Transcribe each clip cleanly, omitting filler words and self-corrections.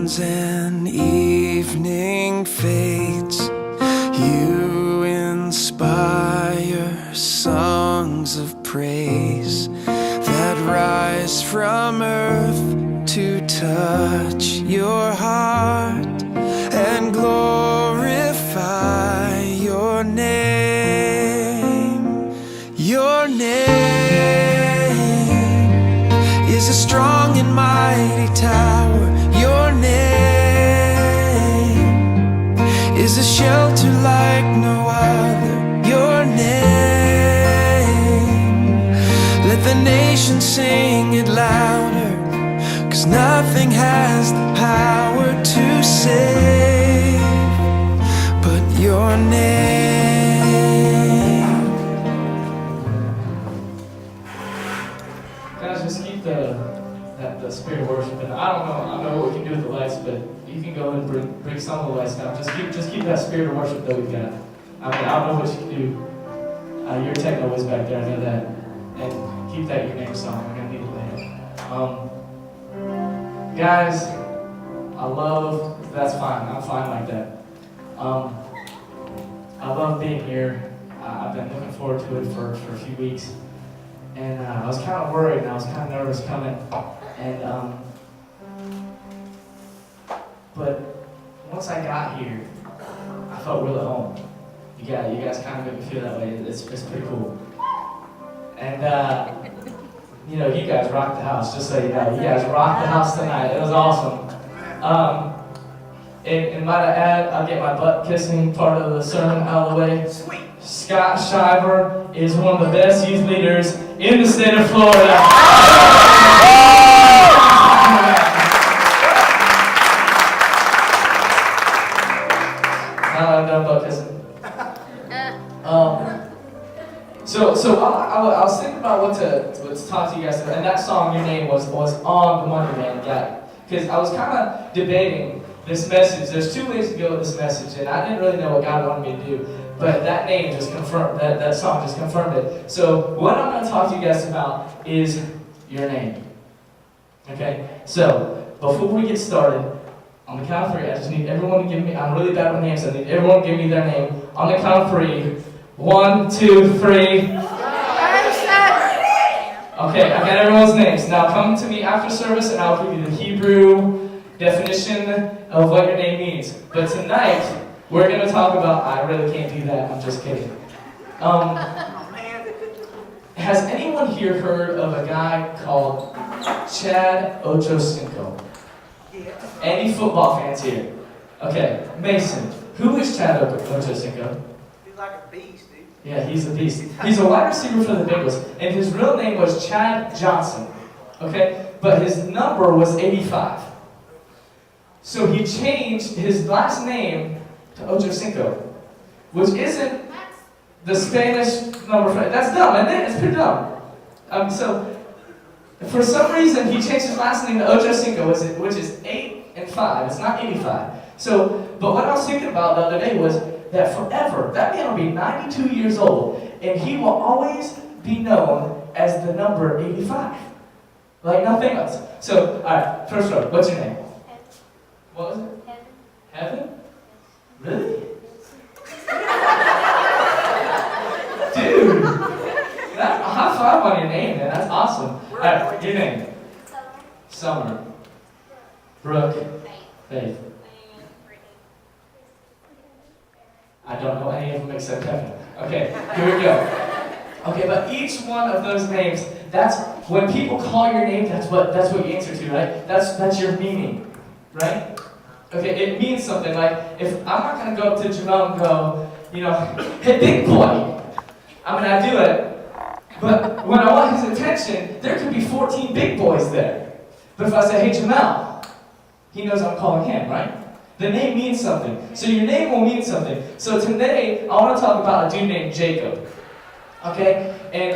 dawns and evening fades, you inspire songs of praise that rise from earth to touch your heart and glorify your name. Your name is a strong and mighty tower. Your name is a shelter like no other. Your name, let the nation sing it louder, 'cause nothing has the power to save but your name. Guys, just keep the spirit of worship. And I don't know what we can do with the lights, but you can go and bring some of the lights down. Just keep that spirit of worship that we've got. I mean, I don't know what you can do. Your techno is back there, I know that. And keep that your name song. We're gonna need it later. Guys, that's fine. I'm fine like that. I love being here. I've been looking forward to it for a few weeks. And I was kind of worried and I was kind of nervous coming. And, but once I got here, I felt real at home. You guys kind of make me feel that way. It's pretty cool. And, you know, you guys rocked the house, just so you know. You guys rocked the house tonight. It was awesome. And might I add, I'll get my butt kissing part of the sermon out of the way. Sweet. Scott Shiver is one of the best youth leaders in the state of Florida. Now I'm done butt kissing. So I was thinking about what to talk to you guys about, and that song, Your Name, was on the Money Man guy. Because I was kind of debating this message. There's two ways to go with this message, and I didn't really know what God wanted me to do. But that name just confirmed, that song just confirmed it. So what I'm going to talk to you guys about is your name. Okay? So, before we get started, on the count of three, I just need everyone to give me, I'm really bad with names, so I need everyone to give me their name. On the count of three. 1, 2, 3. Okay, I got everyone's names. Now come to me after service and I'll give you the Hebrew definition of what your name means. But tonight, we're going to talk about, I really can't do that, I'm just kidding. Has anyone here heard of a guy called Chad Ochocinco? Any football fans here? Okay, Mason, who is Chad Ochocinco? He's like a beast, dude. Yeah, he's a beast. He's a wide receiver for the Bengals, and his real name was Chad Johnson, okay? But his number was 85. So he changed his last name to Ochocinco, which isn't the Spanish number for it. That's dumb, isn't it? It's pretty dumb. So, for some reason, he changed his last name to Ochocinco, which is 8 and 5. It's not 85. So, but what I was thinking about the other day was that forever, that man will be 92 years old, and he will always be known as the number 85. Like nothing else. So, alright, first row, what's your name? What was it? Heaven. Heaven? Really? Dude! A high five on your name, man. That's awesome. Alright, your name? Summer. Brooke. Faith. I don't know any of them except Kevin. Okay, here we go. Okay, but each one of those names, that's when people call your name, that's what you answer to, right? That's your meaning, right? Okay, it means something. Like if I'm not gonna go up to Jamel and go, you know, hey big boy. I mean I do it, but when I want his attention, there could be 14 big boys there. But if I say, hey Jamel, he knows I'm calling him, right? The name means something. So your name will mean something. So today, I want to talk about a dude named Jacob. Okay? And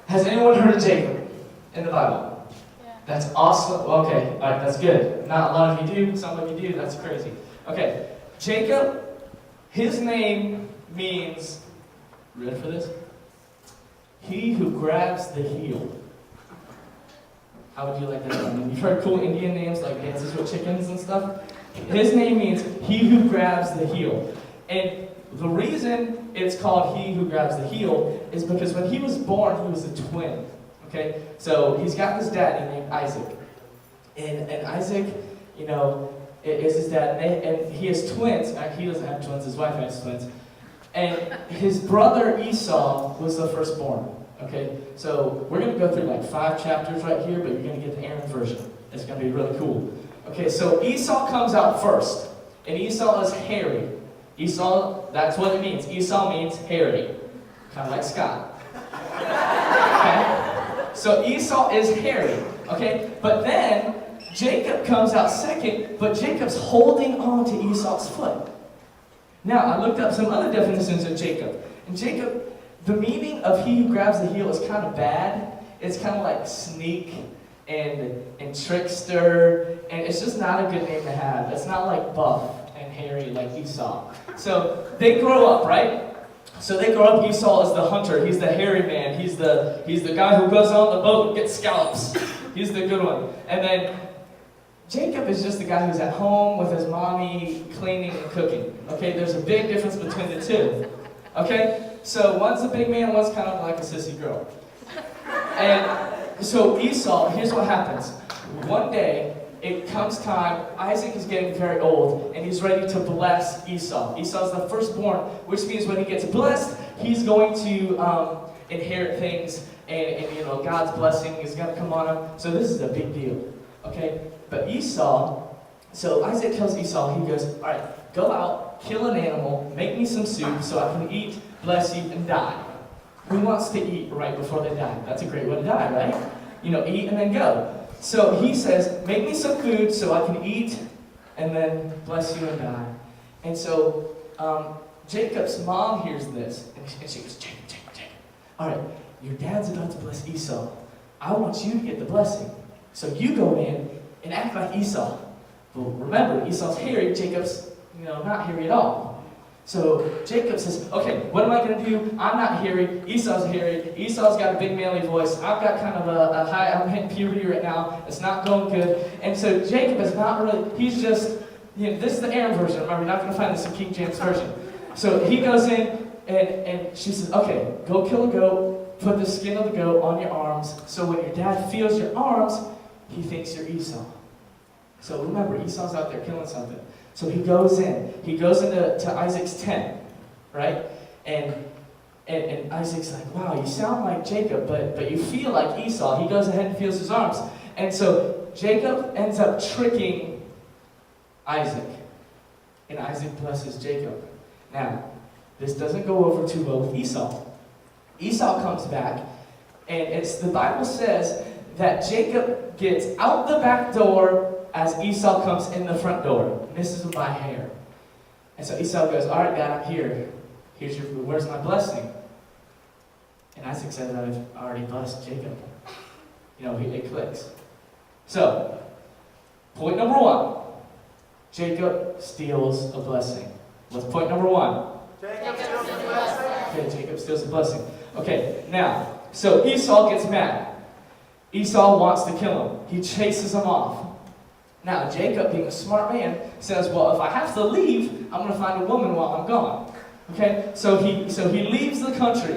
has anyone heard of Jacob in the Bible? Yeah. That's awesome. Okay, all right, that's good. Not a lot of you do. Some of you do. That's crazy. Okay, Jacob, his name means, ready for this? He who grabs the heel. How would you like that? I mean, you've heard cool Indian names like, hey, this is what chickens and stuff. His name means he who grabs the heel. And the reason it's called he who grabs the heel is because when he was born, he was a twin. Okay? So he's got this daddy named Isaac. And Isaac, you know, is his dad. And he has twins. He doesn't have twins, his wife has twins. And his brother Esau was the firstborn. Okay? So we're going to go through like 5 chapters right here, but you're going to get the Arin version. It's going to be really cool. Okay, so Esau comes out first. And Esau is hairy. Esau, that's what it means. Esau means hairy. Kind of like Scott. Okay? So Esau is hairy. Okay? But then Jacob comes out second, but Jacob's holding on to Esau's foot. Now, I looked up some other definitions of Jacob. And Jacob, the meaning of he who grabs the heel is kind of bad. It's kind of like sneak and trickster. And it's just not a good name to have. It's not like buff and hairy like Esau. So they grow up, right? So they grow up, Esau is the hunter. He's the hairy man. He's the guy who goes on the boat and gets scallops. He's the good one. And then Jacob is just the guy who's at home with his mommy cleaning and cooking. Okay, there's a big difference between the two. Okay, so one's a big man, one's kind of like a sissy girl. And so Esau, here's what happens. One day, it comes time, Isaac is getting very old, and he's ready to bless Esau. Esau's the firstborn, which means when he gets blessed, he's going to inherit things, and you know, God's blessing is going to come on him. So this is a big deal, okay? But Esau, so Isaac tells Esau, he goes, all right, go out, kill an animal, make me some soup so I can eat, bless you, and die. Who wants to eat right before they die? That's a great way to die, right? You know, eat and then go. So he says, make me some food so I can eat and then bless you and die. And so Jacob's mom hears this, and she goes, Jacob, all right, your dad's about to bless Esau. I want you to get the blessing. So you go in and act like Esau. Well, remember, Esau's hairy, Jacob's, you know, not hairy at all. So Jacob says, okay, what am I going to do? I'm not hairy. Esau's hairy. Esau's got a big manly voice. I've got kind of a high, I'm hitting puberty right now. It's not going good. And so Jacob is not really, he's just, you know, this is the Arin version. Remember, you're not going to find this in King James Version. So he goes in and she says, okay, go kill a goat. Put the skin of the goat on your arms. So when your dad feels your arms, he thinks you're Esau. So remember, Esau's out there killing something. So he goes into Isaac's tent, right? And Isaac's like, wow, you sound like Jacob, but you feel like Esau. He goes ahead and feels his arms. And so Jacob ends up tricking Isaac. And Isaac blesses Jacob. Now, this doesn't go over too well with Esau. Esau comes back, and the Bible says that Jacob gets out the back door as Esau comes in the front door, misses him by hair. And so Esau goes, all right, Dad, I'm here. Where's my blessing? And Isaac says, I've already blessed Jacob. You know, it clicks. So, point number 1, Jacob steals a blessing. What's point number 1? Jacob steals a blessing. Okay, Jacob steals a blessing. Okay, now, so Esau gets mad. Esau wants to kill him. He chases him off. Now, Jacob, being a smart man, says, well, if I have to leave, I'm going to find a woman while I'm gone. Okay? So he leaves the country.